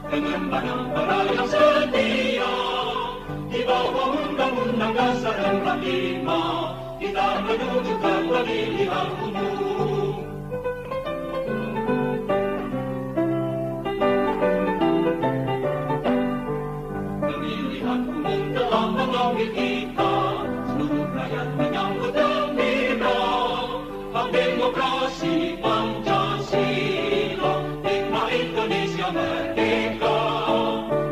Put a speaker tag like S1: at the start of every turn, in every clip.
S1: Pengembangan yang setia di bawah undang-undang dasar 45 kita menuju ke pemilihan umum. Pemilihan umum telah memanggil kita, seluruh rakyat menyambut gembira. Hak demokrasi Pancasila, nikmat Indonesia merdeka.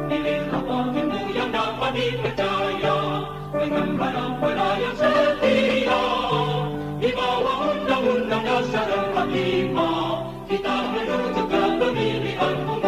S1: Pilihlah pemimpinmu yang dapat dipercaya, pengembara yang setia. Di bawah undang-undang dasar 45 kita menuju ke pemilihan umum.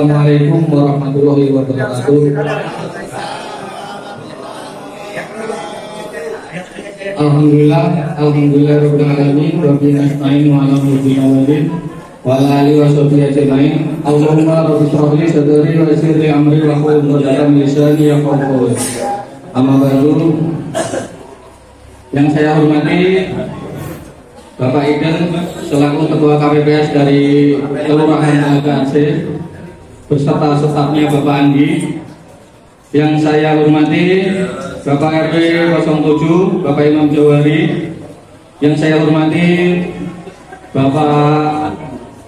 S2: Assalamualaikum warahmatullahi wabarakatuh. Alhamdulillah rabbil alamin wa bihi nasta'in wa ala mulki wa ala alihi wa sahbihi ajmain. Allahumma rabbi shrah li sadri wa yassir li amri wa hlul 'uqdatam min lisani yafqahu qawli. Amma ba'du. Yang saya hormati Bapak Iden selaku Ketua KPPS dari Kelurahan Aceh beserta stafnya Bapak Andi. Yang saya hormati Bapak RW 07 Bapak Imam Jawari. Yang saya hormati Bapak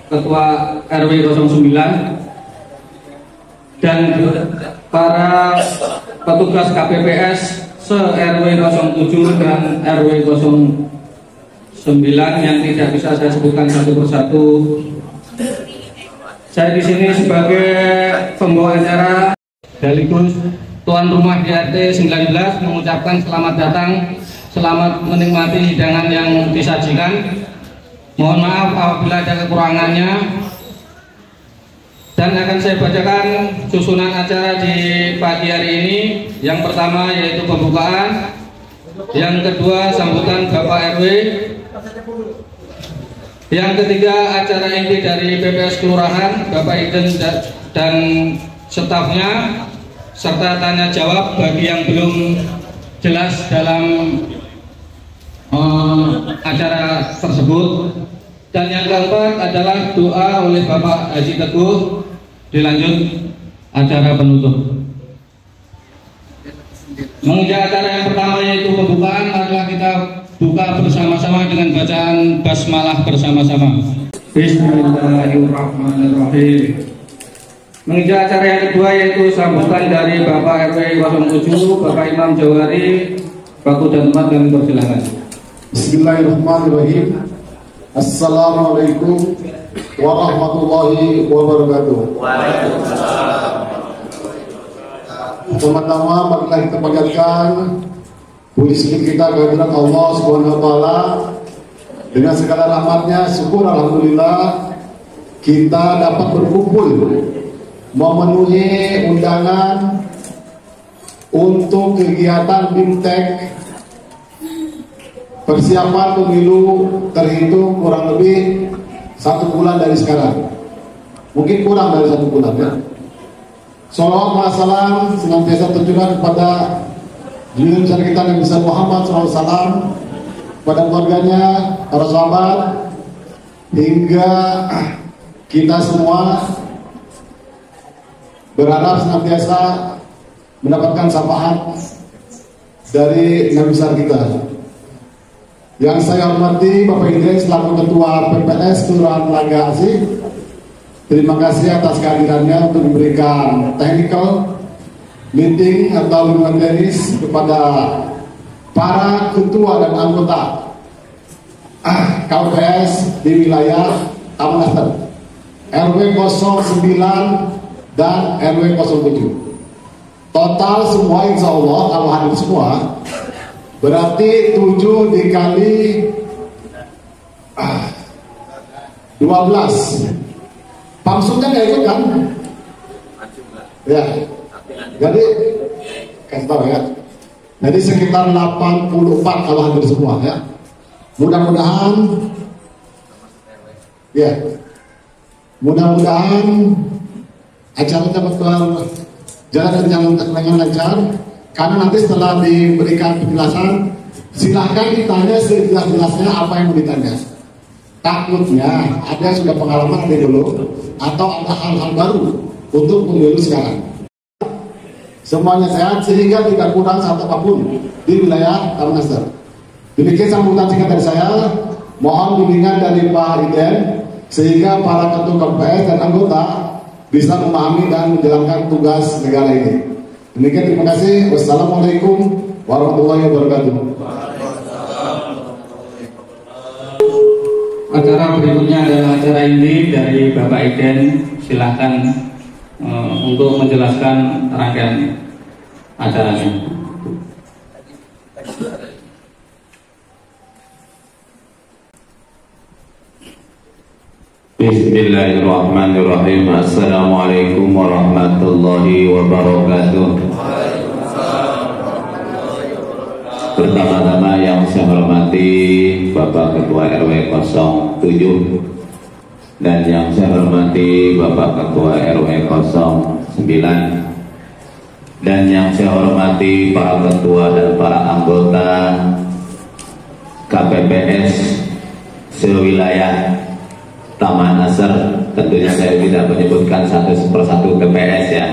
S2: Ketua RW 09 dan para petugas KPPS se-RW 07 dan RW 09 yang tidak bisa saya sebutkan satu persatu. Saya di sini sebagai pembawa acara sekaligus tuan rumah di RT 19 mengucapkan selamat datang, selamat menikmati hidangan yang disajikan. Mohon maaf apabila ada kekurangannya. Dan akan saya bacakan susunan acara di pagi hari ini. Yang pertama yaitu pembukaan, yang kedua sambutan Bapak RW, yang ketiga acara inti dari PPS Kelurahan Bapak Iden dan stafnya, serta tanya jawab bagi yang belum jelas dalam acara tersebut. Dan yang keempat adalah doa oleh Bapak Haji Teguh, dilanjut acara penutup. Menginjak acara yang pertama yaitu pembukaan, adalah kita buka bersama-sama dengan bacaan basmalah bersama-sama. Bismillahirrahmanirrahim. Menginjak acara yang kedua yaitu sambutan dari Bapak RW 07 Bapak Imam Jawari. Waktu dan tempat kami persilakan.
S3: Bismillahirrahmanirrahim. Assalamualaikum warahmatullahi wabarakatuh. Pertama-tama marilah kita panjatkan puji kita kehadirat Allah Subhanahu wa taala dengan segala rahmatnya. Syukur alhamdulillah kita dapat berkumpul memenuhi undangan untuk kegiatan BIMTEK persiapan pemilu terhitung kurang lebih 1 bulan dari sekarang, mungkin kurang dari 1 bulan ya. Shalawat wa salam senantiasa tercurah kepada junjungan besar kita Nabi Muhammad SAW, kepada keluarganya, para sahabat, hingga kita semua berharap senantiasa mendapatkan syafaat dari Nabi besar kita. Yang saya hormati Bapak Iden selaku Ketua PPS Kelurahan Telaga Asih, terima kasih atas kehadirannya untuk memberikan technical meeting atau lingkungan teknis kepada para ketua dan anggota KPPS di wilayah Amanastar RW 09 dan RW 07. Total semua insya Allah kalau hadir semua berarti 7 dikali 12. Pamsudnya nggak ikut kan? Ya. Jadi kasih tahu ya. Jadi sekitar 84 kalau hadir semua ya. Mudah-mudahan ya. Mudah-mudahan acaranya betul jalan dengan lancar. Karena nanti setelah diberikan penjelasan, silahkan ditanya sejelas-jelasnya apa yang mau ditanya. Takutnya ada yang sudah pengalaman dari dulu atau ada hal-hal baru untuk pemilu sekarang. Semuanya sehat sehingga tidak kurang satu apapun di wilayah Amanastar. Demikian sambutan singkat dari saya. Mohon bimbingan dari Pak Iden sehingga para ketua KPPS dan anggota bisa memahami dan menjalankan tugas negara ini. Demikian, terima kasih. Wassalamualaikum warahmatullahi wabarakatuh.
S2: Acara berikutnya adalah acara inti dari Bapak Iden. Silahkan untuk menjelaskan rangkaian acaranya.
S4: Bismillahirrahmanirrahim. Assalamualaikum warahmatullahi wabarakatuh. Pertama-tama yang saya hormati Bapak Ketua RW 07 dan yang saya hormati Bapak Ketua RW 09 dan yang saya hormati para ketua dan para anggota KPPS sewilayah Taman Nasr. Tentunya saya tidak menyebutkan satu persatu TPS ya.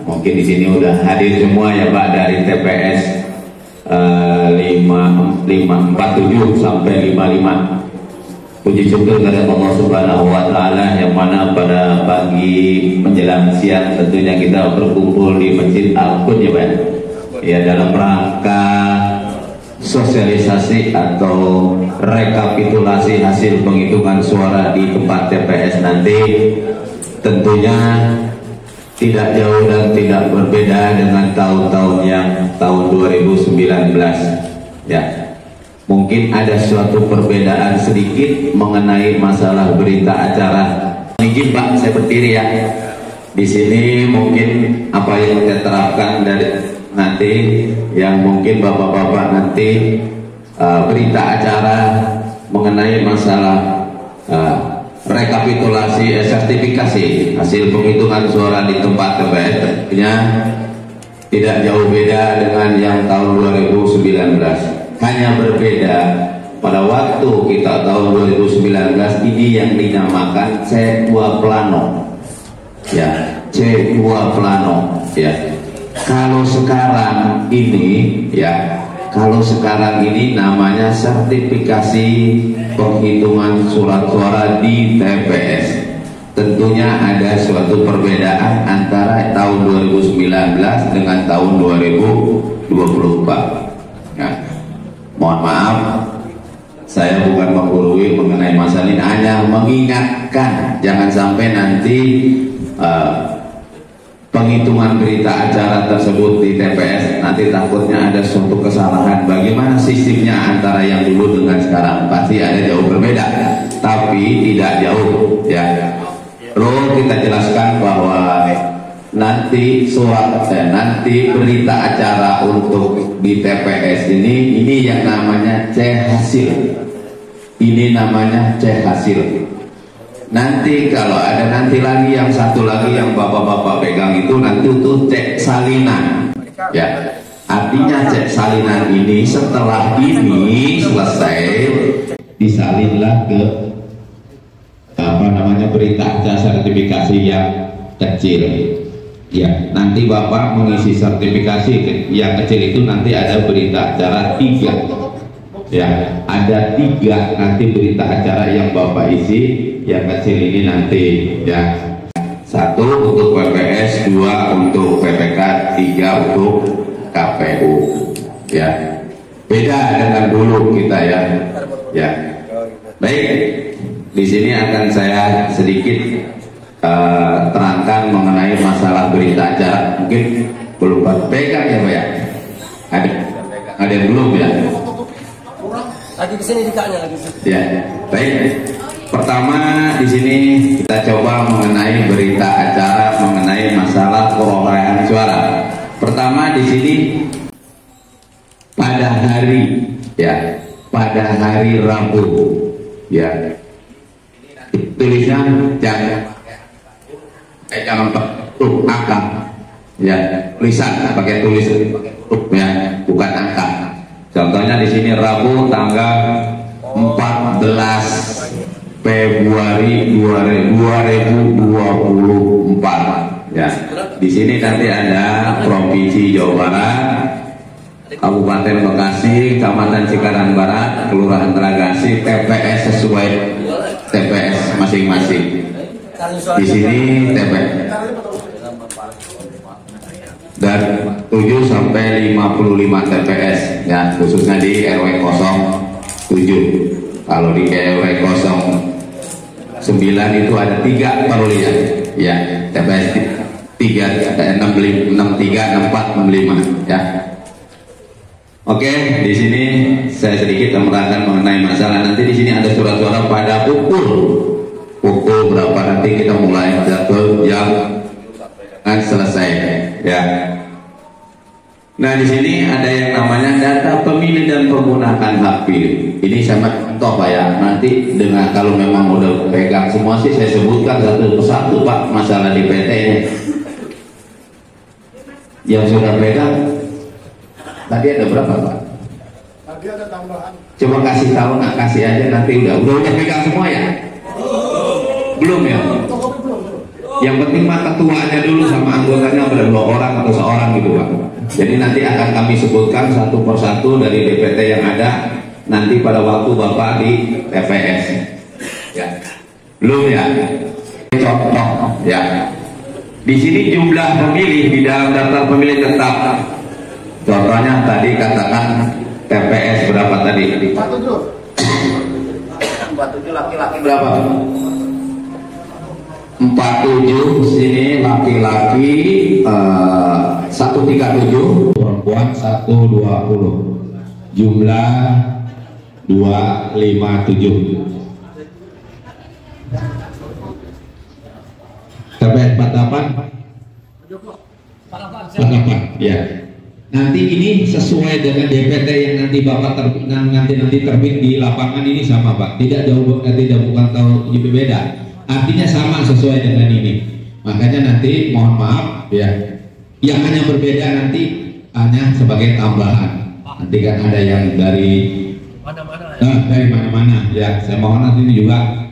S4: Mungkin di sini udah hadir semua ya Pak, dari TPS 547 sampai 55. Puji syukur kepada Allah Subhanahu wa taala yang mana pada pagi menjelang siang tentunya kita berkumpul di Masjid Al-Qud ya Pak. Ya, dalam rangka sosialisasi atau rekapitulasi hasil penghitungan suara di tempat TPS nanti. Tentunya tidak jauh dan tidak berbeda dengan tahun-tahun yang tahun 2019 ya. Mungkin ada suatu perbedaan sedikit mengenai masalah berita acara. Mungkin Pak, saya berdiri ya. Di sini mungkin apa yang kita terapkan dari nanti yang mungkin bapak-bapak nanti berita acara mengenai masalah rekapitulasi sertifikasi hasil penghitungan suara di tempat TPS tentunya tidak jauh beda dengan yang tahun 2019. Hanya berbeda pada waktu kita tahun 2019 ini yang dinamakan C2 Plano ya, C2 Plano ya. Kalau sekarang ini ya, kalau sekarang ini namanya sertifikasi penghitungan surat suara di TPS. Tentunya ada suatu perbedaan antara tahun 2019 dengan tahun 2024 ya. Mohon maaf, saya bukan menggurui mengenai masalah ini, hanya mengingatkan jangan sampai nanti penghitungan berita acara tersebut di TPS nanti takutnya ada suatu kesalahan. Bagaimana sistemnya antara yang dulu dengan sekarang? Pasti ada jauh berbeda, tapi tidak jauh ya. Perlu kita jelaskan bahwa nanti nanti berita acara untuk di TPS ini yang namanya C hasil. Ini namanya C hasil. Nanti kalau ada nanti lagi yang satu lagi yang bapak-bapak pegang itu nanti itu cek salinan ya. Artinya cek salinan ini setelah ini selesai disalinlah ke berita acara sertifikasi yang kecil ya. Nanti bapak mengisi sertifikasi yang kecil itu nanti ada berita acara 3 ya, ada 3 nanti berita acara yang bapak isi. Yang kecil ini nanti ya, 1 untuk PPS, 2 untuk PPK, 3 untuk KPU ya. Beda dengan dulu kita ya. Baik, di sini akan saya sedikit terangkan mengenai masalah berita acara. Mungkin belum pegang ya Pak ya. Ada yang belum ya.
S5: Lagi di sini dikanya lagi.
S4: Ya, baik. Pertama di sini kita coba mengenai berita acara mengenai masalah perolehan suara. Pertama di sini pada hari Rabu ya. Tulisan jangan pakai huruf angka ya, tulisan pakai tulisan huruf ya, bukan angka. Contohnya di sini Rabu tanggal 14 Februari 2024 ya. Di sini nanti ada Provinsi Jawa Barat, Kabupaten Bekasi, Kecamatan Cikarang Barat, Kelurahan Teragasi, TPS sesuai TPS masing-masing. Di sini TPS dan 7 sampai 55 TPS ya, khususnya di RW 07. Kalau di RW 09 itu ada 3 perlu ya, TPS 3, 63, 64, 65 ya. Oke, di sini saya sedikit menerangkan mengenai masalah nanti di sini ada surat suara pada pukul pukul berapa nanti kita mulai jadwal jam selesai ya. Nah di sini ada yang namanya data pemilih dan penggunaan hak pilih. Ini sama contoh Pak ya. Nanti dengan kalau memang udah pegang semua sih saya sebutkan satu persatu Pak masalah di PT-nya. Yang sudah pegang tadi ada berapa Pak?
S3: Tadi ada tambahan.
S4: Coba kasih tahu, nggak kasih aja nanti udah pegang semua ya? Belum ya? Yang penting mah ketuanya dulu sama anggotanya pada 2 orang atau seorang gitu Pak. Jadi nanti akan kami sebutkan satu persatu dari DPT yang ada nanti pada waktu Bapak di TPS. Ya. Belum ya? Contoh ya. Di sini jumlah pemilih di dalam daftar pemilih tetap. Contohnya tadi katakan TPS berapa tadi? 47 laki-laki berapa? 47 sini laki-laki 137, perempuan 120, jumlah 257. TPS 48 ya. Nanti ini sesuai dengan DPT yang nanti Bapak nanti terbit di lapangan ini sama Pak. Tidak jauh, tidak bukan tahu beda. Artinya sama sesuai dengan ini. Makanya nanti mohon maaf ya. Yang hanya berbeda nanti hanya sebagai tambahan. Nanti kan ada yang dari mana-mana ya. Saya mohon nanti ini juga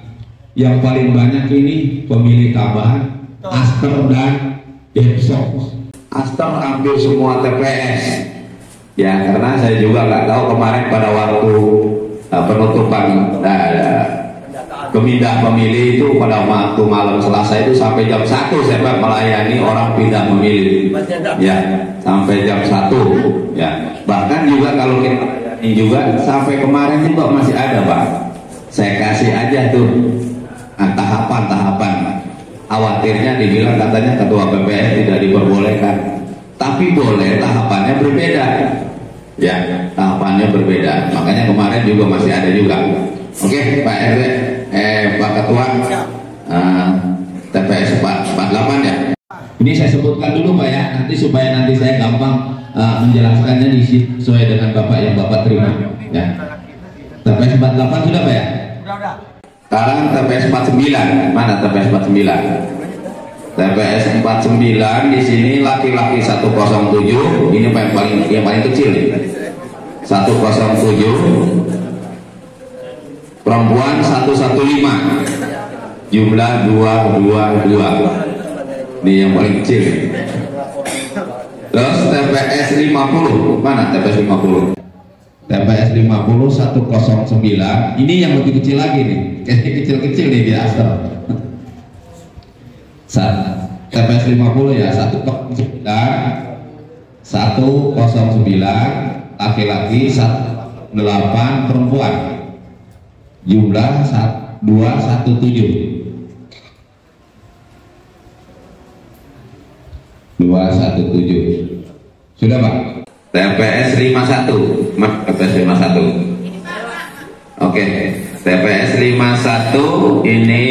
S4: yang paling banyak ini pemilih tambahan Aster dan Depsos. Aster hampir semua TPS ya, karena saya juga nggak tahu kemarin pada waktu penutupan pemindah pemilih itu pada waktu malam Selasa itu sampai jam 1 saya melayani orang pindah memilih ya, sampai jam 1 ya. Bahkan juga kalau kita ini juga sampai kemarin juga masih ada Pak. Saya kasih aja tuh tahapan-tahapan. Khawatirnya dibilang katanya ketua PPS tidak diperbolehkan, tapi boleh, tahapannya berbeda ya, tahapannya berbeda. Makanya kemarin juga masih ada juga. Oke Pak RW, Pak Ketua, TPS 48 ya. Ini saya sebutkan dulu Pak ya, nanti supaya nanti saya gampang menjelaskannya sesuai dengan Bapak yang Bapak terima ya. TPS 48 sudah Pak ya? Sudah. Sekarang TPS 49, mana TPS 49? TPS 49 di sini laki-laki 107, ini yang paling kecil nih. 107. Perempuan 115. Jumlah 222. Ini yang paling kecil. Terus TPS 50, mana TPS 50? TPS 50 109. Ini yang lebih kecil lagi nih. Kayaknya kecil-kecil nih di Aster. TPS 50 ya 109 laki-laki 18 perempuan. Jumlah 217. Sudah Pak? TPS 51. TPS 51. Oke, TPS 51 ini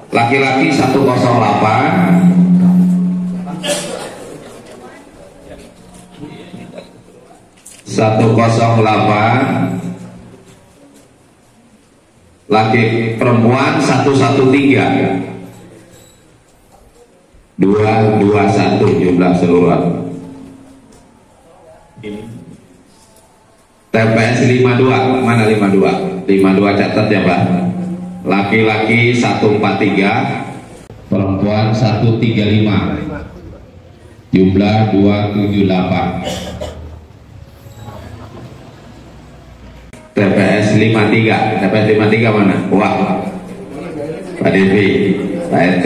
S4: laki-laki 108. Laki perempuan 113. 221 jumlah seluruh. TPS 52, mana 52? 52 catat ya Pak. Laki-laki 143, perempuan 135. Jumlah 278. TPS 53, TPS 53 mana? Wah, Pak Devi, Pak RT.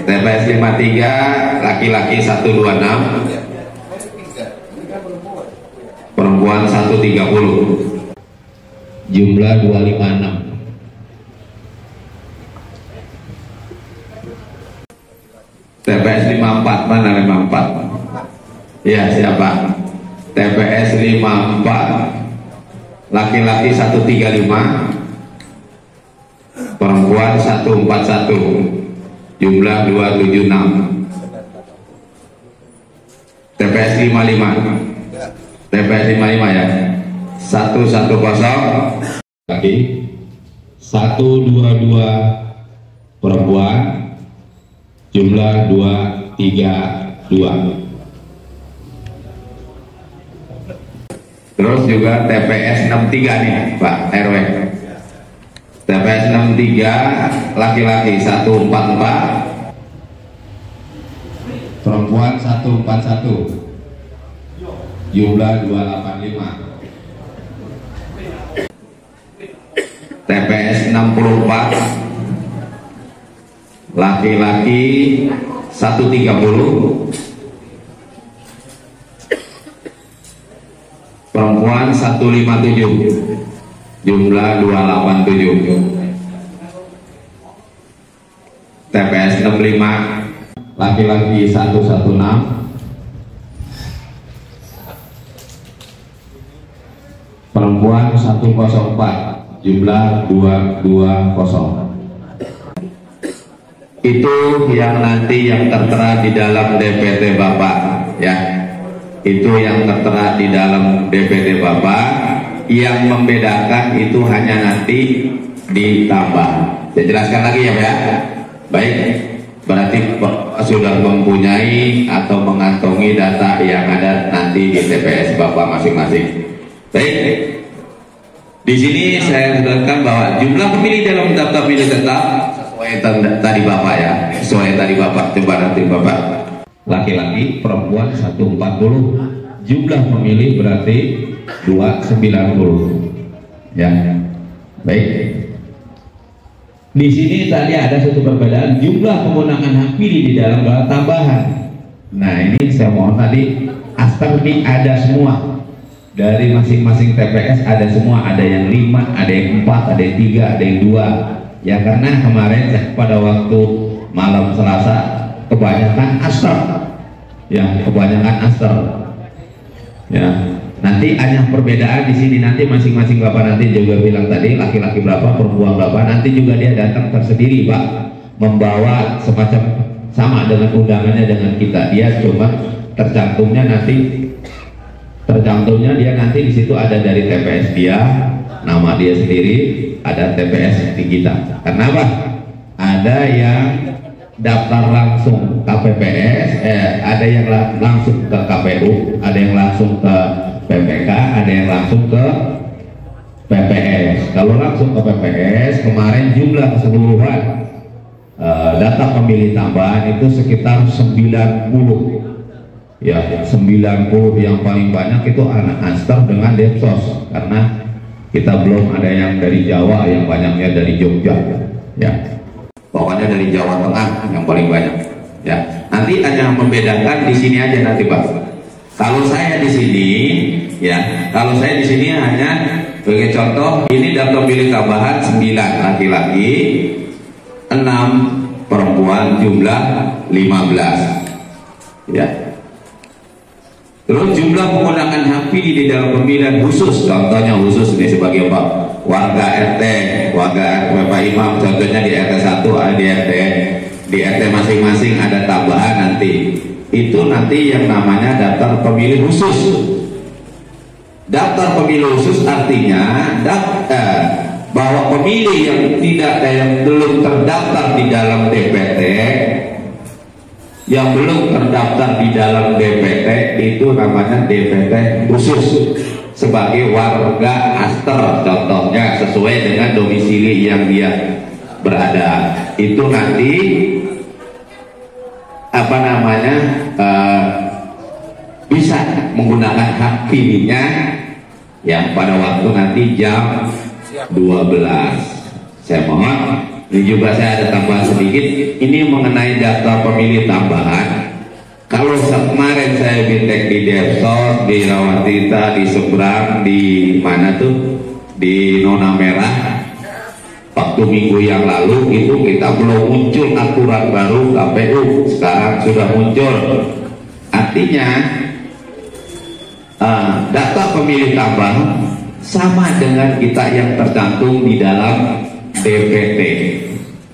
S4: TPS 53, laki-laki 126, perempuan 130. Jumlah 256. TPS 54, mana 54? Ya, siapa? TPS 54, laki-laki 135, perempuan 141, jumlah 276. TPS 55, TPS 55 ya, 110 lagi, 122 perempuan, jumlah 232. Terus juga TPS 63 nih Pak RW, TPS 63 laki-laki 144, perempuan 141, jumlah 285. TPS 64 laki-laki 130, perempuan 157, jumlah 287. TPS 65 laki-laki 116, perempuan 104, jumlah 220. Itu yang nanti yang tertera di dalam DPT Bapak ya. Itu yang tertera di dalam DPT Bapak. Yang membedakan itu hanya nanti ditambah. Saya jelaskan lagi ya Pak ya. Baik, berarti sudah mempunyai atau mengantongi data yang ada nanti di TPS Bapak masing-masing. Baik, di sini saya jelaskan bahwa jumlah pemilih dalam daftar pemilih tetap sesuai tadi Bapak ya, sesuai tadi Bapak. Coba nanti Bapak, laki-laki perempuan 140, jumlah pemilih berarti 290 ya. Baik, di sini tadi ada satu perbedaan, jumlah penggunaan hak pilih di dalam tambahan. Nah ini saya mohon tadi aster ini ada semua. Dari masing-masing TPS ada semua, ada yang 5, ada yang 4, ada yang 3, ada yang 2. Ya karena kemarin pada waktu malam Selasa kebanyakan aster. Ya, kebanyakan aster. Ya, nanti hanya perbedaan di sini, nanti masing-masing Bapak nanti juga bilang tadi laki-laki berapa, perempuan berapa, nanti juga dia datang tersendiri Pak, membawa semacam sama dengan undangannya dengan kita. Dia cuma tercantumnya dia nanti di situ ada dari TPS dia, nama dia sendiri, ada TPS di kita. Kenapa? Ada yang daftar langsung KPPS, ada yang langsung ke KPU, ada yang langsung ke PPK, ada yang langsung ke PPS. Kalau langsung ke PPS, kemarin jumlah keseluruhan data pemilih tambahan itu sekitar 90. Ya, 90 yang paling banyak itu anak aster dengan Depsos, karena kita belum ada yang dari Jawa, yang banyaknya dari Jogja. Ya, pokoknya dari Jawa Tengah yang paling banyak. Ya, nanti hanya membedakan di sini aja nanti Pak. Kalau saya di sini, ya, kalau saya di sini hanya sebagai contoh, ini daftar pilih tambahan 9 laki-laki, 6 perempuan, jumlah 15. Ya. Terus jumlah penggunaan hak pilih di dalam pemilihan khusus, contohnya khusus ini sebagai apa? Warga RT, warga Bapak Imam, contohnya di RT 1, di RT masing-masing ada tambahan nanti. Itu nanti yang namanya daftar pemilih khusus. Daftar pemilih khusus artinya bahwa pemilih yang belum terdaftar di dalam DPT, yang belum terdaftar di dalam DPT itu namanya DPT khusus sebagai warga aster, contohnya sesuai dengan domisili yang dia berada. Itu nanti apa namanya bisa menggunakan hak pilihnya yang pada waktu nanti jam 12. Saya mohon, ini juga saya ada tambahan sedikit. Ini mengenai daftar pemilih tambahan. Kalau kemarin saya bintek di Depsos, di Rawatita, di Seberang, di mana tuh, di Nona Merah, waktu minggu yang lalu itu kita belum muncul aturan baru KPU. Sekarang sudah muncul. Artinya daftar pemilih tambahan sama dengan kita yang tercantum di dalam DPT.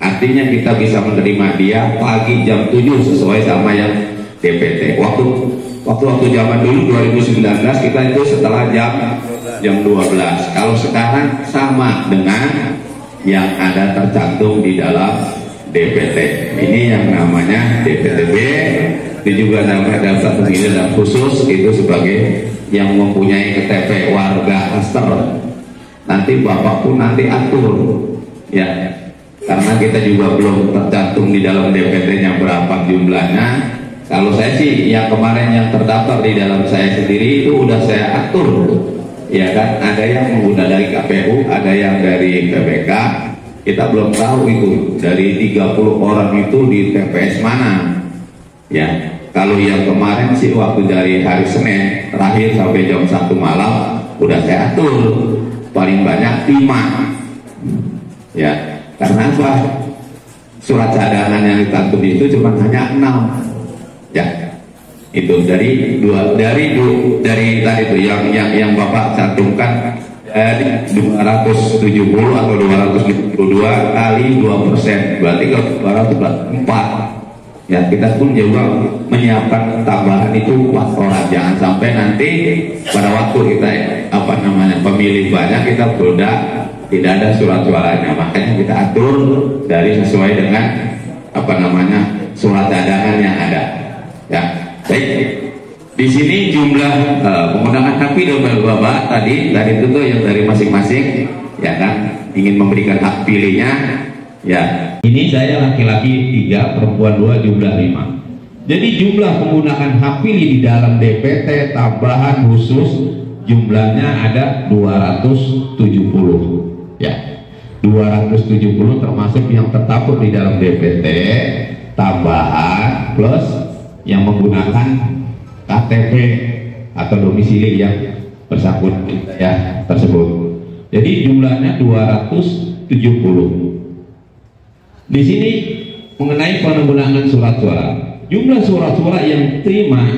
S4: Artinya kita bisa menerima dia pagi jam 7 sesuai sama yang DPT. Waktu zaman dulu 2019 kita itu setelah jam 12. Kalau sekarang sama dengan yang ada tercantum di dalam DPT. Ini yang namanya DPTB. Ini juga namanya daftar pemilih khusus, itu sebagai yang mempunyai KTP warga master. Nanti Bapak pun nanti atur ya, karena kita juga belum tercantum di dalam DPT-nya berapa jumlahnya. Kalau saya sih yang kemarin yang terdaftar di dalam saya sendiri itu udah saya atur ya kan, ada yang menggunakan dari KPU, ada yang dari PPK. Kita belum tahu itu dari 30 orang itu di TPS mana ya. Kalau yang kemarin sih waktu dari hari Senin terakhir sampai jam 1 malam udah saya atur paling banyak 5 ya. Karena apa? Surat cadangan yang ditantum itu cuma hanya 6 ya. Itu dari tadi itu yang Bapak cantumkan 270 atau 222 kali 2%, berarti kalau 204 ya. Kita pun juga menyiapkan tambahan itu 4 orang, jangan sampai nanti pada waktu kita pemilih banyak kita tidak ada surat suaranya. Makanya kita atur dari sesuai dengan surat cadangan yang ada ya. Baik, di sini jumlah menggunakan hak pilih Bapak tadi itu tuh yang dari masing-masing ya kan, ingin memberikan hak pilihnya ya. Ini saya laki-laki 3, perempuan 2, jumlah 5. Jadi jumlah menggunakan hak pilih di dalam DPT tambahan khusus jumlahnya ada 270 ya. 270 termasuk yang tertabur di dalam DPT tambahan plus yang menggunakan KTP atau domisili yang bersangkutan ya tersebut. Jadi jumlahnya 270. Di sini mengenai penggunaan surat suara, jumlah surat suara yang terima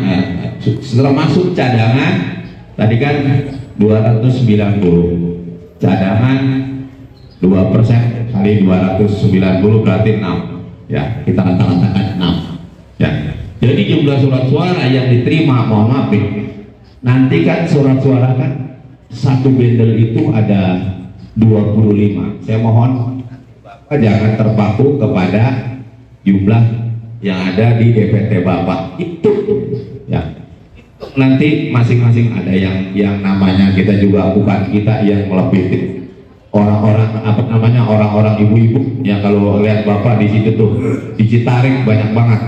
S4: termasuk cadangan tadi kan 290, cadangan 2% kali 290 berarti 6 ya, kita katakan 6 ya. Jadi jumlah surat suara yang diterima, mohon maaf nanti kan surat suara kan satu bendel itu ada 25. Saya mohon jangan terpaku kepada jumlah yang ada di DPT Bapak itu ya. Nanti masing-masing ada yang namanya, kita juga bukan kita yang melebihi orang-orang orang-orang ibu-ibu ya. Kalau lihat Bapak di situ tuh di Citarik banyak banget.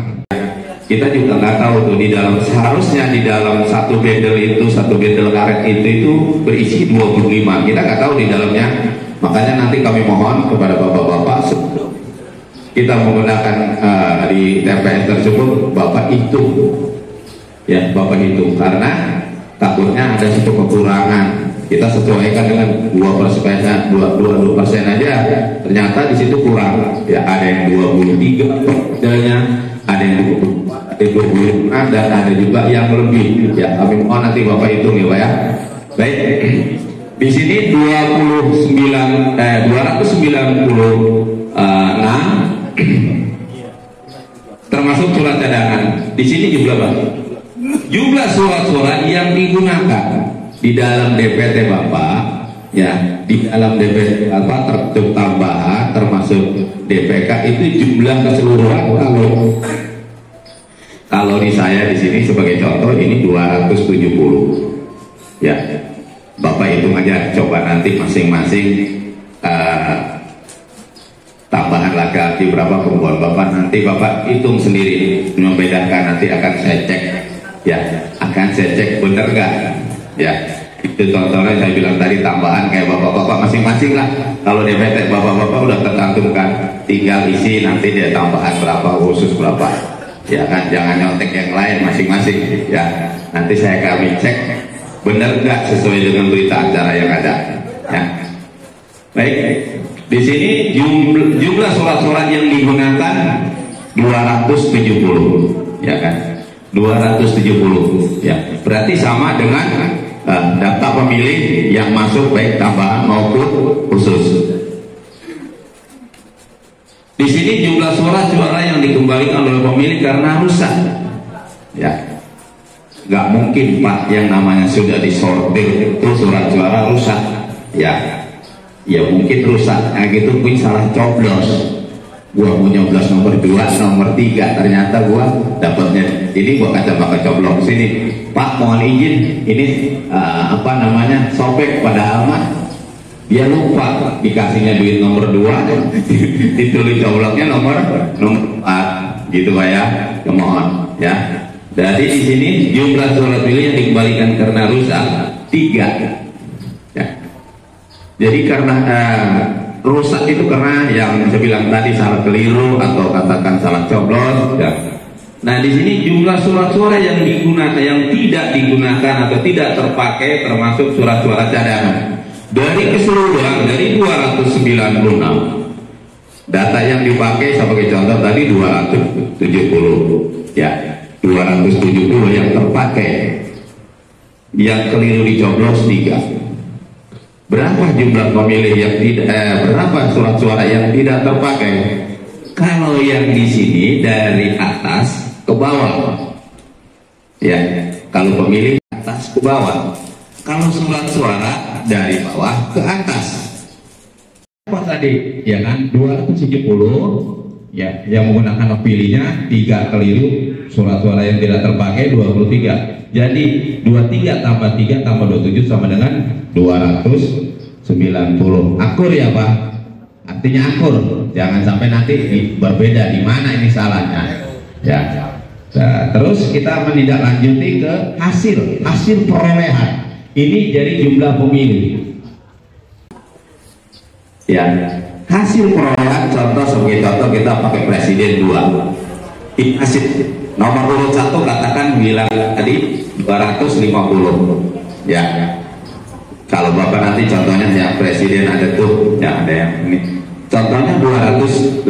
S4: Kita juga nggak tahu tuh di dalam, seharusnya di dalam satu bendel karet itu berisi 25. Kita nggak tahu di dalamnya. Makanya nanti kami mohon kepada bapak-bapak kita menggunakan di TPS tersebut Bapak itu ya, Bapak itu, karena takutnya ada satu kekurangan. Kita sesuaikan dengan 2% aja, ternyata di situ kurang ya. Ada yang 23 modelnya, ada yang 25, dan ada juga yang lebih ya. Kami mohon nanti Bapak hitung ya Pak ya. Baik, di sini 296 termasuk surat cadangan. Di sini jumlah berapa? Jumlah surat-surat yang digunakan di dalam DPT Bapak ya, di dalam DPT Bapak tertutup tambahan termasuk DPK itu jumlah keseluruhan. Kalau di saya di sini sebagai contoh ini 270 ya. Bapak hitung aja, coba nanti masing-masing tambahan laki-laki berapa, perempuan Bapak, nanti Bapak hitung sendiri, membedakan. Nanti akan saya cek ya, akan saya cek bener gak ya. Itu contohnya saya bilang tadi, tambahan kayak bapak-bapak masing-masing lah. Kalau DPT bapak-bapak udah tercantumkan, tinggal isi nanti dia tambahan berapa, khusus berapa ya kan. Jangan nyontek yang lain, masing-masing ya. Nanti kami cek bener gak sesuai dengan berita acara yang ada ya. Baik, di sini jumlah surat-surat yang digunakan 270 ya kan, 270 ya. Berarti sama dengan daftar pemilih yang masuk baik tambahan maupun khusus. dikembalikan oleh pemilik karena rusak. Ya, nggak mungkin Pak yang namanya sudah disortir itu surat suara rusak. Ya mungkin rusak. Nah gitu pun salah coblos. Gua mau nyoblos nomor 2, nomor 3, ternyata gua dapatnya ini, gua pakai coblos sini. Pak mohon izin, ini sobek padahal mah dia lupa dikasihnya duit nomor 2 ditulis cobloknya nomor 4 gitu Pak ya. Mohon ya. Jadi di sini jumlah surat pilih yang dikembalikan karena rusak 3 ya. Jadi karena rusak itu karena yang saya bilang tadi salah keliru atau katakan salah coblos ya. Nah di sini jumlah surat suara yang digunakan, yang tidak digunakan atau tidak terpakai termasuk surat suara cadangan dari keseluruhan dari 296 data yang dipakai sebagai contoh tadi 270 ya, 270 yang terpakai, yang keliru dicoblos 3. Berapa jumlah pemilih yang berapa surat suara yang tidak terpakai? Kalau yang di sini dari atas ke bawah, ya. Kalau pemilih atas ke bawah. Kalau surat suara dari bawah ke atas. Apa tadi? Ya kan 270 ya, yang menggunakan hak pilihnya 3 keliru, surat suara yang tidak terpakai 23. Jadi 23 tambah 3 tambah 27 sama dengan 290. Akur ya Pak, artinya akur. Jangan sampai nanti berbeda di mana ini salahnya ya. Nah, terus kita menindaklanjuti ke hasil perolehan. Ini dari jumlah pemilih ya. Hasil perolehan contoh sebagai contoh kita pakai presiden 2. Ini hasil nomor urut 1 katakan bilang tadi 250 ya. Kalau Bapak nanti contohnya yang presiden ada tuh, ya ada yang ini. Contohnya 250.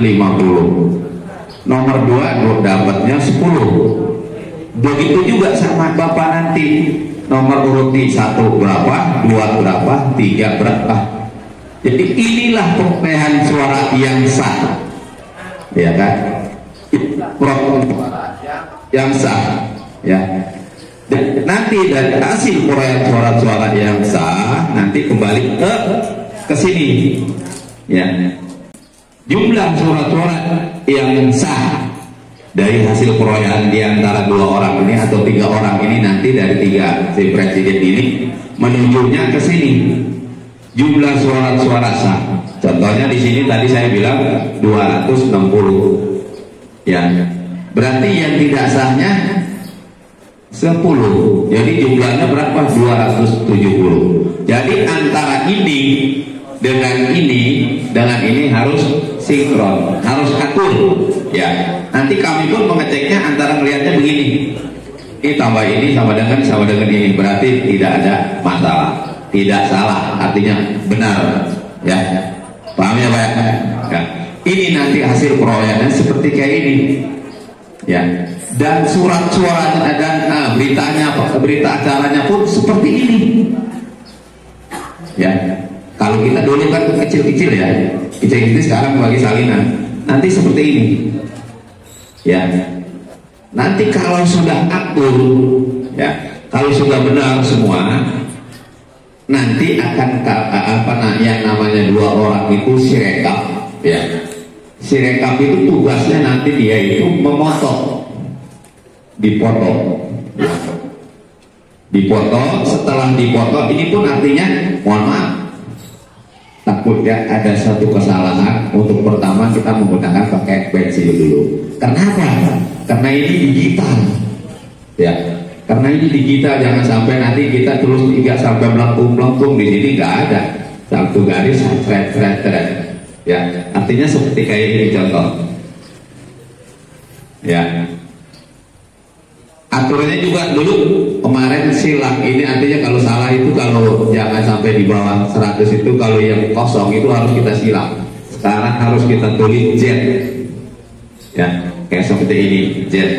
S4: Nomor 2 dapatnya 10. Begitu juga sama Bapak nanti. Nomor urut 1 berapa, 2 berapa, 3 berapa. Jadi inilah perolehan suara yang sah. Ya kan? Perolehan yang sah. Ya. Dan nanti dari hasil perolehan suara-suara yang sah nanti kembali ke sini ya, jumlah surat-suara yang sah dari hasil perolehan di antara 2 orang ini atau 3 orang ini, nanti dari 3 si presiden ini menunjuknya ke sini jumlah surat-suara sah. Contohnya di sini tadi saya bilang 260 ya, berarti yang tidak sahnya 10. Jadi jumlahnya berapa? 270. Jadi antara ini dengan ini harus sinkron, harus akur ya. Nanti kami pun mengeceknya antara melihatnya begini, ini tambah ini sama dengan ini, berarti tidak ada masalah, tidak salah, artinya benar ya. Paham ya Pak ya? Ini nanti hasil perolehannya seperti kayak ini ya. Dan surat suaranya dan berita acaranya pun seperti ini ya. Kalau kita dulu kan kecil-kecil ya, kecil-kecil, sekarang bagi salinan nanti seperti ini ya. Nanti kalau sudah akur ya, kalau sudah benar semua, nanti akan yang namanya 2 orang itu sirekap ya. Sirekap itu tugasnya nanti dia itu memotong, dipoto ya. Dipoto, setelah dipoto ini pun artinya mohon maaf, takutnya ada satu kesalahan. Untuk pertama kita menggunakan pakai pensil dulu. Kenapa? Karena ini digital ya. Karena ini digital, jangan sampai nanti kita tulis 3 sampai melengkung di sini nggak ada satu garis thread ya. Artinya seperti kayak ini contoh ya. Aturannya juga dulu kemarin silang ini, artinya kalau salah itu, kalau jangan sampai di bawah 100 itu, kalau yang kosong itu harus kita silang. Sekarang harus kita tulis Z ya, kayak seperti ini Z.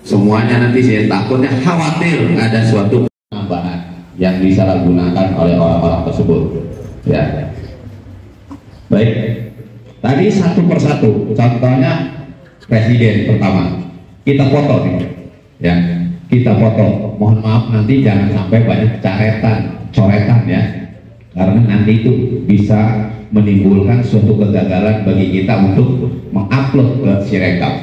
S4: Semuanya nanti saya takutnya khawatir ada suatu penambahan yang disalahgunakan oleh orang-orang tersebut ya. Baik, tadi satu persatu contohnya presiden pertama. Kita foto nih, ya. Kita foto. Mohon maaf nanti jangan sampai banyak coretan ya, karena nanti itu bisa menimbulkan suatu kegagalan bagi kita untuk mengupload ke Sirekap.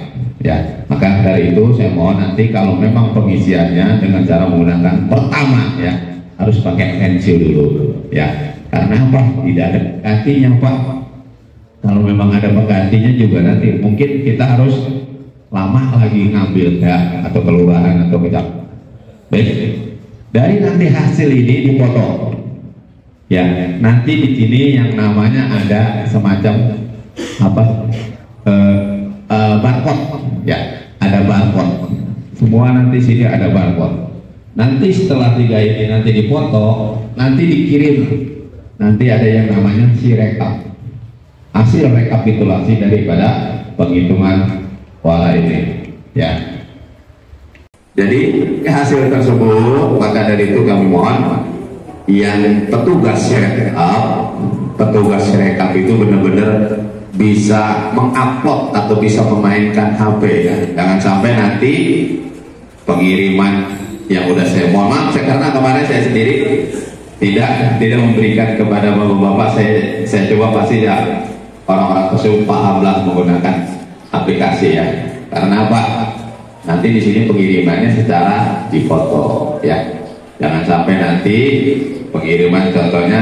S4: Ya, maka dari itu saya mohon nanti kalau memang pengisiannya dengan cara menggunakan pertama ya harus pakai pensil dulu ya. Karena apa? Tidak ada penggantinya Pak. Kalau memang ada penggantinya juga nanti mungkin kita harus lama lagi ngambil ya, atau kelurahan atau kecamatan. Baik, dari nanti hasil ini dipoto. Ya, nanti di sini yang namanya ada semacam apa? Barcode. Ya, ada barcode. Semua nanti sini ada barcode. Nanti setelah 3 ini nanti dipoto, nanti dikirim. Nanti ada yang namanya Sirekap. Hasil rekapitulasi daripada penghitungan suara ini, ya. Jadi hasil tersebut, maka dari itu kami mohon yang petugas Sirekap itu benar-benar bisa mengupload atau bisa memainkan HP ya. Jangan sampai nanti pengiriman yang udah saya mohon maaf karena kemarin saya sendiri tidak memberikan kepada bapak-bapak, saya coba pasti ya orang-orang tersebut pahamlah menggunakan aplikasi ya. Karena apa? Nanti di sini pengirimannya secara difoto ya. Jangan sampai nanti pengiriman contohnya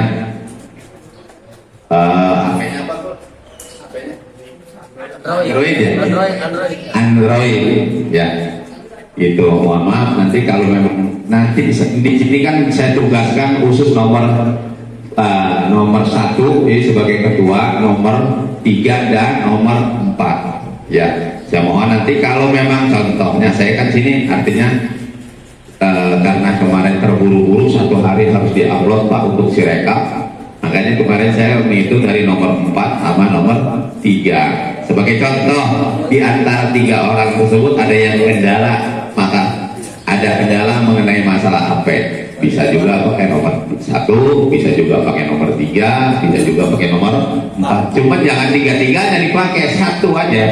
S4: HP-nya apa tuh? HP-nya? Android ya? Android ya. Itu mohon maaf nanti kalau memang nanti di sini kan saya tugaskan khusus nomor 1 ini sebagai ketua, nomor 3 dan nomor 4 ya. Saya mohon nanti kalau memang contohnya saya kan sini artinya karena kemarin terburu-buru 1 hari harus diupload Pak untuk Sirekap, makanya kemarin saya menghitung dari nomor 4 sama nomor 3 sebagai contoh. Di antara 3 orang tersebut ada yang kendala, maka ada kendala mengenai masalah HP, bisa juga pakai nomor 1, bisa juga pakai nomor 3, bisa juga pakai nomor 4. Cuman jangan 3-3-nya dipakai, 1 aja.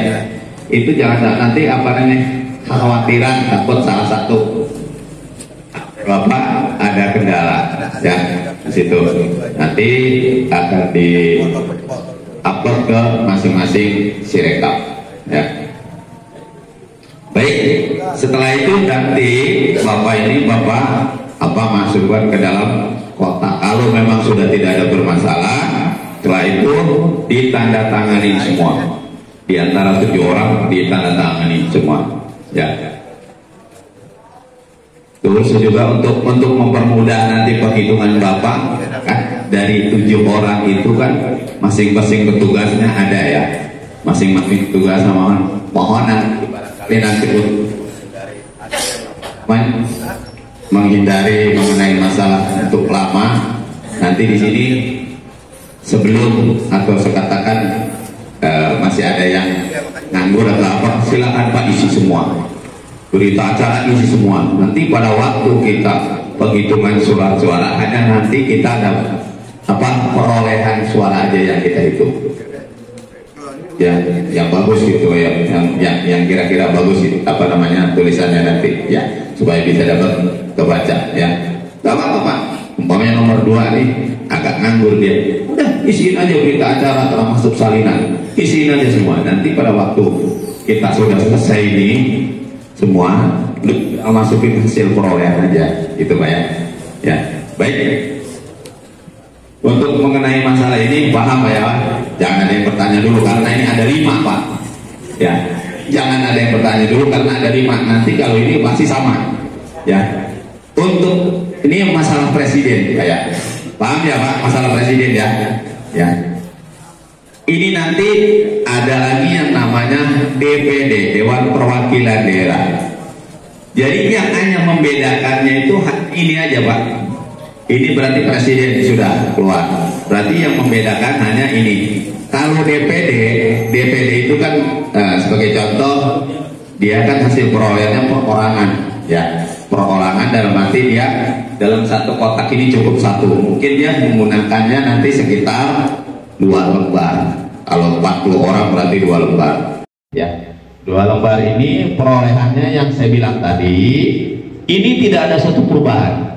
S4: Itu jangan nanti apa namanya kekhawatiran takut salah satu Bapak ada kendala ya di situ. Nanti akan di upload ke masing-masing Sirekap ya. Baik, setelah itu nanti Bapak masukkan ke dalam kotak. Kalau memang sudah tidak ada bermasalah, setelah itu ditandatangani semua. Di antara 7 orang ditandatangani semua ya. Terus juga untuk mempermudah nanti penghitungan Bapak kan, dari 7 orang itu kan masing-masing petugasnya ada ya, masing-masing petugas sama mohon nanti menghindari mengenai masalah untuk lama. Nanti di sini sebelum atau saya katakan masih ada yang nganggur atau apa, silakan Pak isi semua. Berita acara isi semua. Nanti pada waktu kita penghitungan surat suara hanya nanti kita ada perolehan suara aja yang kita hitung. Ya, yang bagus gitu ya, yang kira-kira bagus itu tulisannya nanti ya, supaya bisa dapat kebaca ya. Gak apa-apa Pak. Umpamanya nomor 2 nih agak nganggur dia, udah isiin aja berita acara termasuk salinan, isiin aja semua. Nanti pada waktu kita sudah selesai ini semua masukin hasil perolehan aja gitu Pak ya. Ya baik. Untuk mengenai masalah ini paham Pak ya, jangan ada yang bertanya dulu karena ini ada 5 Pak ya. Jangan ada yang bertanya dulu karena ada 5. Nanti kalau ini pasti sama ya. Untuk ini masalah presiden Pak ya, paham ya Pak, masalah presiden ya. Ya, ini nanti ada lagi yang namanya DPD, Dewan Perwakilan Daerah. Jadi yang hanya membedakannya itu ini aja Pak. Ini berarti presiden sudah keluar. Berarti yang membedakan hanya ini. Kalau DPD itu kan sebagai contoh dia kan hasil perolehannya perorangan ya. Perorangan dalam arti dia dalam satu kotak ini cukup 1. Mungkin dia menggunakannya nanti sekitar 2 lembar. Kalau 40 orang berarti 2 lembar ya. 2 lembar ini perolehannya yang saya bilang tadi, ini tidak ada satu perubahan.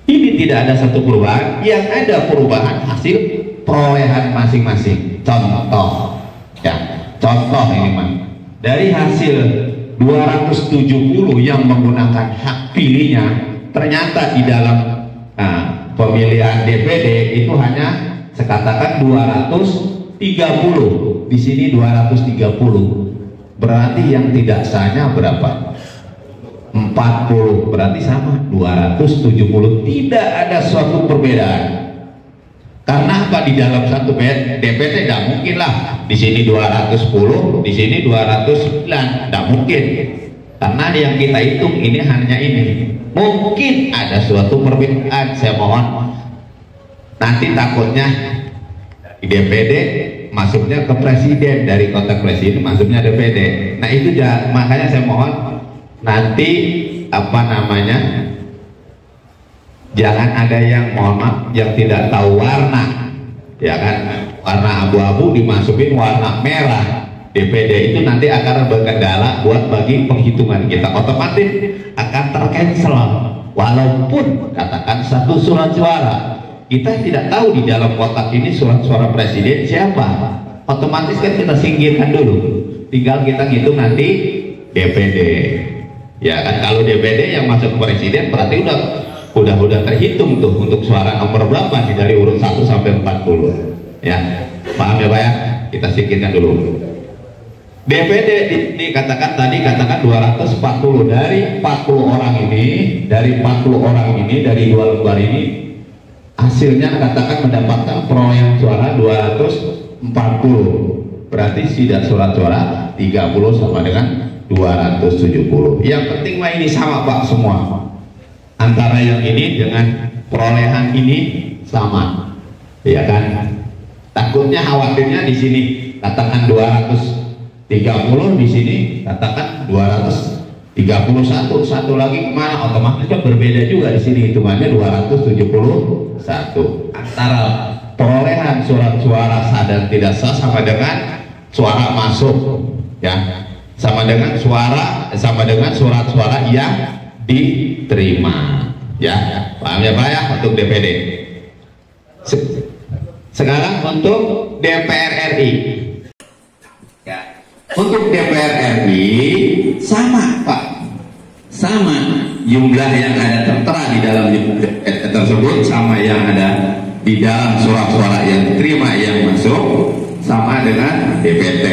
S4: Ini tidak ada satu perubahan, yang ada perubahan hasil perolehan masing-masing. Contoh, ya, contoh ini mah dari hasil 270 yang menggunakan hak pilihnya, ternyata di dalam pemilihan DPD itu hanya sekatakan 230, di sini 230, berarti yang tidak sahnya berapa? 40, berarti sama 270, tidak ada suatu perbedaan. Karena apa? Di dalam satu DPD tidak mungkin lah di sini 210, di sini 209, tidak mungkin. Karena yang kita hitung ini hanya ini. Mungkin ada suatu perbedaan, saya mohon. Nanti takutnya di DPD masuknya ke presiden, dari kotak presiden masuknya DPD. Nah itu makanya saya mohon nanti apa namanya, jangan ada yang mohon maaf yang tidak tahu warna, ya kan, warna abu-abu dimasukin warna merah. DPD itu nanti akan berkendala buat bagi penghitungan kita, otomatis akan tercancel walaupun katakan satu surat suara. Kita tidak tahu di dalam kotak ini surat suara presiden siapa, otomatis kan kita singkirkan dulu, tinggal kita ngitung nanti DPD, ya kan. Kalau DPD yang masuk presiden berarti udah terhitung tuh untuk suara nomor berapa nih dari urut 1 sampai 40, ya paham ya Pak ya. Kita singkirkan dulu. DPD ini katakan 240, dari 40 orang ini, dari 40 orang ini, dari 2 lembar ini hasilnya katakan mendapatkan perolehan suara 240, berarti tidak surat suara 30 sama dengan 270. Yang penting mah ini sama Pak semua, antara yang ini dengan perolehan ini sama, ya kan. Takutnya khawatirnya di sini katakan 230, di sini katakan 231, satu lagi kemana, otomatis kan berbeda juga di sini hitungannya 271. Antara perolehan surat suara sah dan tidak sah sama dengan suara masuk, ya, sama dengan surat suara yang diterima, ya paham ya Pak ya untuk DPD. Sekarang untuk DPR RI, ya, untuk DPR RI sama Pak, sama jumlah yang ada tertera di dalam tersebut sama yang ada di dalam surat suara yang diterima yang masuk, sama dengan DPT.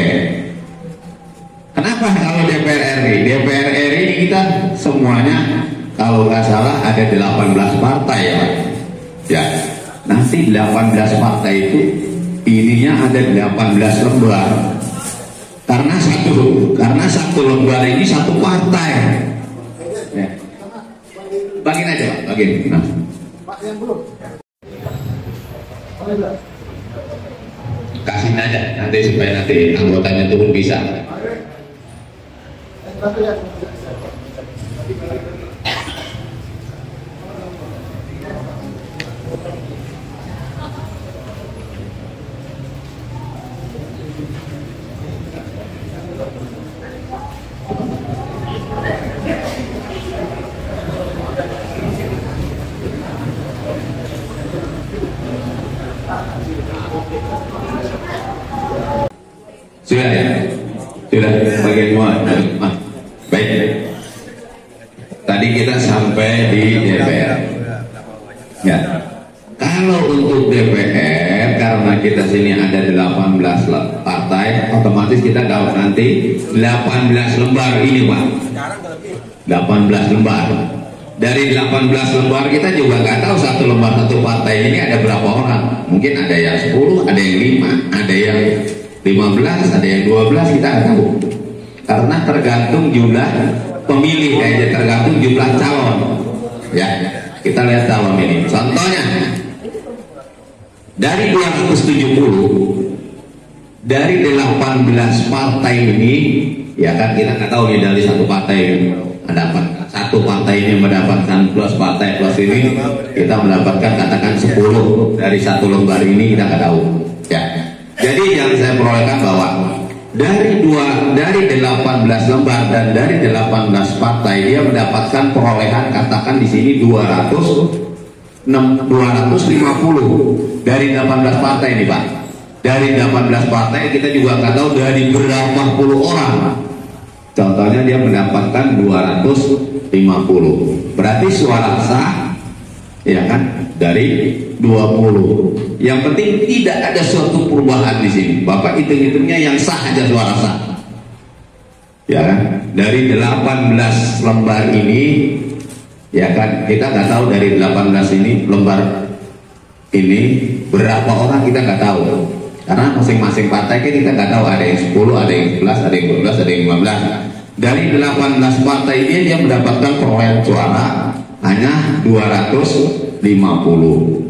S4: Kenapa kalau DPR RI? DPR RI ini kita semuanya kalau nggak salah ada 18 partai ya Pak. Ya, nanti 18 partai itu ininya ada 18 lembar. Karena satu lembar ini satu partai. Ya. Bagiin aja Pak, bagiin. Nah. Kasihin aja nanti supaya nanti anggotanya turun bisa. Sudah ya? Sudah bagian semua. Baik. Tadi kita sampai di DPR. Ya. Kalau untuk DPR, karena kita sini ada 18 partai, otomatis kita dapat nanti 18 lembar ini Pak. 18 lembar. Dari 18 lembar kita juga nggak tahu satu lembar satu partai ini ada berapa orang. Mungkin ada yang 10, ada yang 5, ada yang 15, ada yang 12, kita nggak tahu. Karena tergantung jumlah pemilih, kayaknya tergantung jumlah calon. Ya, kita lihat calon ini. Contohnya, dari 270, dari 18 partai ini, ya kan kita nggak tahu nih dari satu partai mendapat, satu partai ini mendapatkan plus partai plus ini, kita mendapatkan katakan 10 dari satu lembar ini, kita nggak tahu. Ya. Jadi yang saya perolehkan bahwa dari 18 lembar dan dari 18 partai dia mendapatkan perolehan, katakan di sini 250 dari 18 partai ini Pak. Dari 18 partai kita juga nggak tahu dari berapa puluh orang. Contohnya dia mendapatkan 250, berarti suara sah ya kan dari 20. Yang penting tidak ada suatu perubahan di sini. Bapak hitung-hitungnya yang sah aja suara sah. Ya kan? Dari 18 lembar ini ya kan, kita nggak tahu dari 18 ini lembar ini berapa orang, kita nggak tahu. Karena masing-masing partai kita nggak tahu, ada yang 10, ada yang 11, ada yang 12, ada yang 15. Dari 18 partai ini dia mendapatkan perolehan suara hanya 250.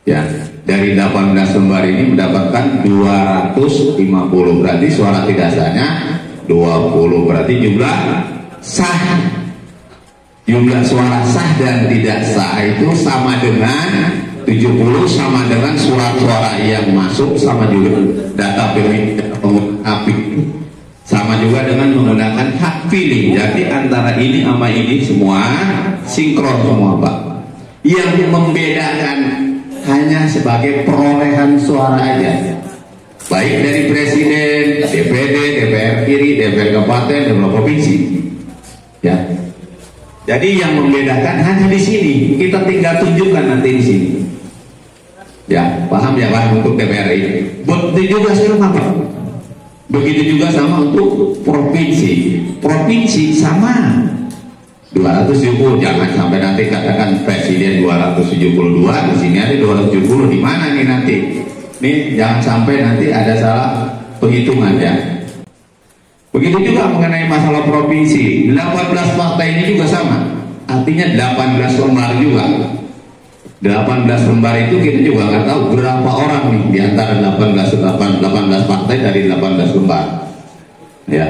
S4: Ya, dari 18 lembar ini mendapatkan 250, berarti suara tidak sahnya 20, berarti jumlah sah, jumlah suara sah dan tidak sah itu sama dengan 70, sama dengan surat-suara yang masuk, sama juga data pemilih sama juga dengan menggunakan hak pilih. Jadi antara ini sama ini semua sinkron semua Pak. Yang membedakan hanya sebagai perolehan suara aja, baik dari presiden, DPD, DPR kiri, DPR kabupaten, DPR provinsi. Ya. Jadi yang membedakan hanya di sini. Kita tinggal tunjukkan nanti di sini. Ya, paham ya Pak untuk DPR ini. Begitu juga sama Pak. Begitu juga sama untuk provinsi. Provinsi sama 270, jangan sampai nanti katakan presiden 272, di sini ada 270, di mana nih nanti? Nih jangan sampai nanti ada salah penghitungan ya. Begitu juga mengenai masalah provinsi, 18 partai ini juga sama, artinya 18 lembar juga. 18 lembar itu kita juga nggak tahu berapa orang nih di antara 18 partai dari 18 lembar. Ya.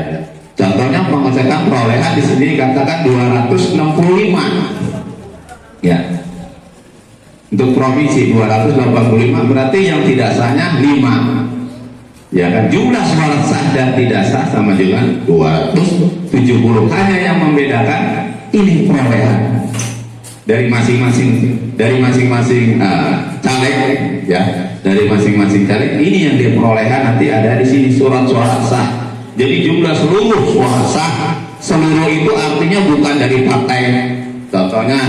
S4: Contohnya pengecekan perolehan di sini katakan 265. Ya. Untuk provinsi 285, berarti yang tidak sahnya 5. Ya kan, jumlah suara sah dan tidak sah sama dengan 270. Hanya yang membedakan ini perolehan dari masing-masing caleg ya, dari masing-masing caleg ini yang dia perolehan nanti ada di sini surat suara sah. Jadi jumlah seluruh suara sah seluruh itu artinya bukan dari partai, contohnya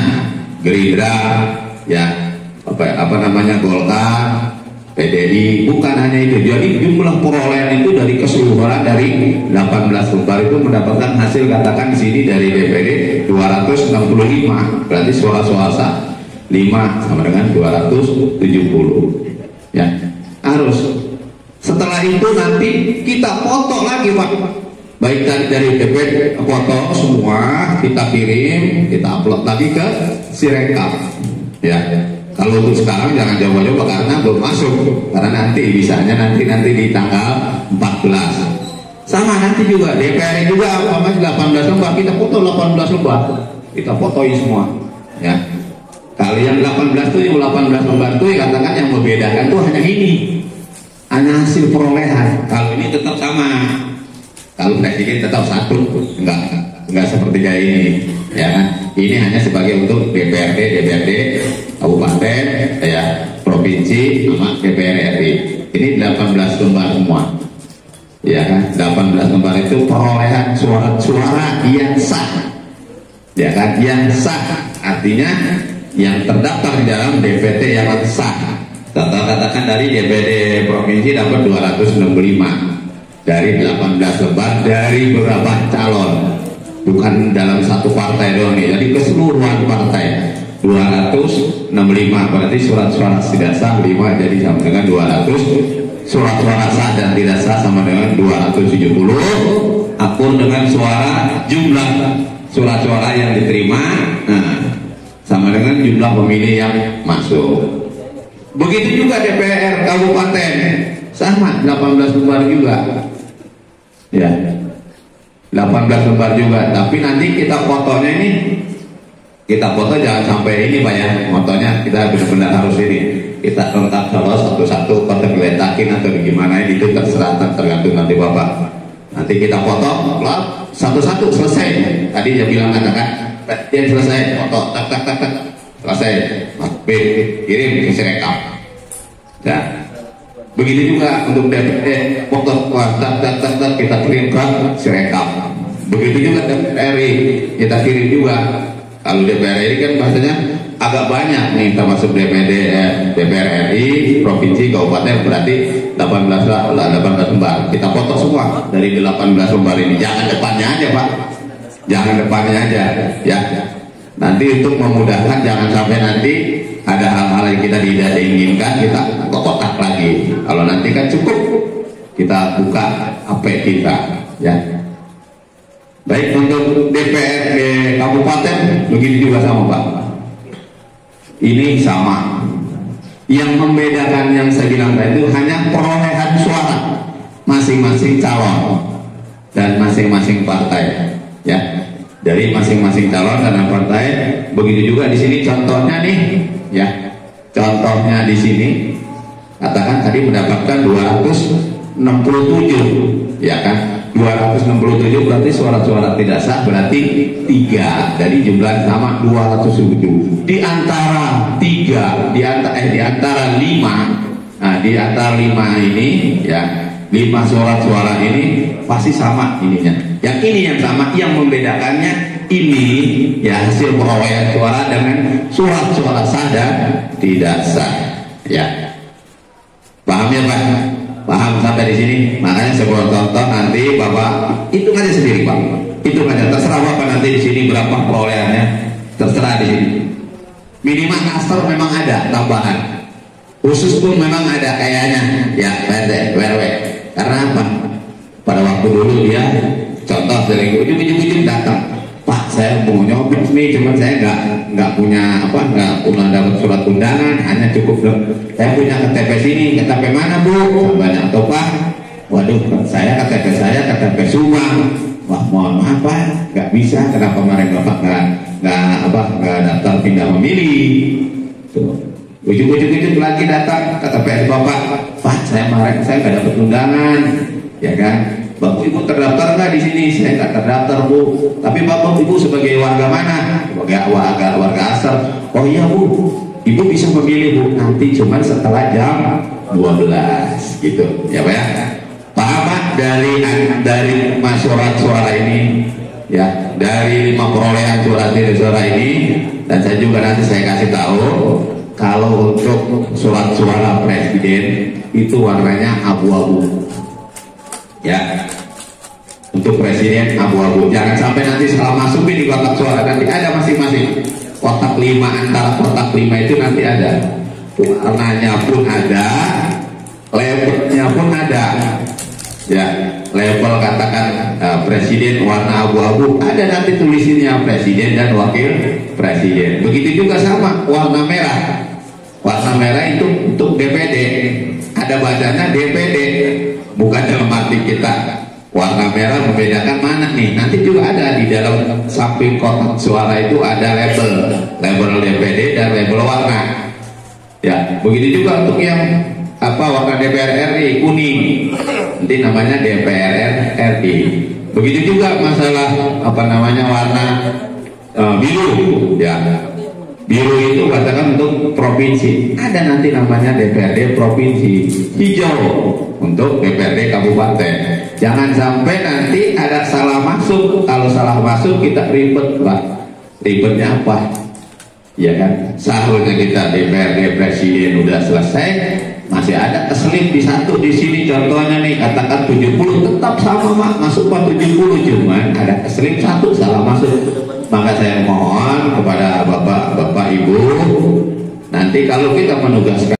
S4: Gerindra ya, apa namanya Golkar, PDI, bukan hanya itu. Jadi jumlah perolehan itu dari keseluruhan dari 18 lembar itu mendapatkan hasil katakan di sini dari DPD 265, berarti suara-suara sah 5 sama dengan 270 ya. Harus setelah itu nanti kita foto lagi Pak, baik dari DPD foto semua, kita kirim, kita upload lagi ke Sirekap ya. Kalau untuk sekarang jangan coba-coba karena belum masuk, karena nanti bisanya nanti di tanggal 14. Sama nanti juga DPR juga 18 lembar, kita foto 18 lembar, kita fotoin semua ya. Kalau yang 18 itu, yang 18 lembar itu katakan yang membedakan tuh hanya ini, hanya hasil perolehan. Kalau ini tetap sama, kalau presiden tetap satu, enggak seperti kayak ini ya kan. Ini hanya sebagai untuk DPRD kabupaten ya, provinsi sama DPR RI. Ini 18 lembar semua ya kan. 18 lembar itu perolehan suara yang sah ya kan, yang sah artinya yang terdaftar di dalam DPT yang sah. Katakan dari DPD provinsi dapat 265 dari 18 lembar dari beberapa calon, bukan dalam satu partai doang nih, jadi keseluruhan partai 265, berarti surat-suara tidak sah 5, jadi sama dengan 200, surat-suara sah dan tidak sah sama dengan 270, akur dengan suara jumlah surat-suara yang diterima, nah, sama dengan jumlah pemilih yang masuk. Begitu juga DPR kabupaten sama 18 lembar juga ya, 18 lembar juga, tapi nanti kita fotonya ini, kita foto jangan sampai ini Pak ya, fotonya kita benar-benar harus ini, kita lengkap satu-satu kotak letak yakin atau gimana itu terserah, tergantung nanti Bapak. Nanti kita foto satu-satu selesai. Tadi dia bilang katakan dia selesai foto tak selesai, kirim ke Sirekap. Ya. Begitu juga untuk DPD foto tak kita kirim ke Sirekap. Begitu juga DPR RI kita kirim juga. Kalau DPR RI kan bahasanya agak banyak nih, termasuk DPR RI provinsi kabupaten, berarti 18 lembar. Kita foto semua dari 18 lembar ini. Jangan depannya aja Pak, jangan depannya aja ya. Nanti untuk memudahkan, jangan sampai nanti ada hal-hal yang kita tidak diinginkan kita kotak lagi. Kalau nanti kan cukup kita buka HP kita ya. Baik, untuk DPRD kabupaten begitu juga sama Pak. Ini sama. Yang membedakan yang saya bilang tadi itu hanya perolehan suara masing-masing calon dan masing-masing partai ya. Dari masing-masing calon dan partai. Begitu juga di sini contohnya nih ya. Contohnya di sini katakan tadi mendapatkan 267 ya kan. 267 berarti suara-suara tidak sah, berarti 3 dari jumlah sama 207. Di antara 5, nah di antara 5 ini ya, 5 suara-suara ini pasti sama ininya. Yang ini yang sama, yang membedakannya ini ya hasil perolehan suara dengan surat-suara sah dan tidak sah ya. Paham ya Pak? Paham sampai di sini? Makanya sebuah contoh nanti Bapak hitung aja sendiri Pak. Hitung aja, terserah Bapak nanti di sini berapa perolehannya, terserah di sini. Minimal kastor memang ada tambahan, khusus pun memang ada kayaknya ya RT RW. Karena apa? Pada waktu dulu dia contoh dari ujung-ujung datang, Pak saya mau nyoblos nih, cuman saya nggak punya nggak dapat surat undangan, hanya cukup saya punya KTP sini. KTP mana Bu? Banyak atau Pak? Waduh, saya KTP Subang. Wah mohon maaf Pak, nggak bisa. Kenapa kemarin Bapak nggak daftar pindah memilih? Tuh. Ujung-ujung lagi datang KTP Bapak, Pak saya nggak dapat undangan, ya kan? Bapak Ibu terdaftar nggak di sini? Saya nggak terdaftar Bu. Tapi Bapak Ibu sebagai warga mana? Sebagai warga asal. Oh iya Bu, Ibu bisa memilih Bu, nanti cuma setelah jam 12 gitu ya Pak ya. Paham Pak? Dari suara ini ya, dari 5 perolehan suara ini, dan saya juga nanti saya kasih tahu kalau untuk surat suara presiden itu warnanya abu-abu ya. Untuk presiden abu-abu, jangan sampai nanti salah masukin di kotak suara. Nanti ada masing-masing kotak 5, antara kotak 5 itu nanti ada warnanya pun ada, labelnya pun ada ya. Label katakan presiden warna abu-abu, ada nanti tulisannya presiden dan wakil presiden. Begitu juga sama warna merah. Warna merah itu untuk DPD, ada badannya DPD, bukan dalam arti kita warna merah membedakan mana nih. Nanti juga ada di dalam samping kotak suara itu ada label DPD dan label warna ya. Begitu juga untuk yang warna DPR RI kuning, nanti namanya DPR RI. Begitu juga masalah warna biru ya. Biru itu katakan untuk provinsi, ada nanti namanya DPRD provinsi. Hijau untuk DPRD kabupaten. Jangan sampai nanti ada salah masuk. Kalau salah masuk kita ribet Pak. Ribetnya apa? Ya kan, seharusnya kita DPRD presiden udah selesai, masih ada keselip di satu di sini. Contohnya nih katakan 70, tetap sama Mak, masuk Pak 70, cuman ada keselip satu salah masuk. Maka saya mohon kepada Bapak Ibu, nanti kalau kita menugaskan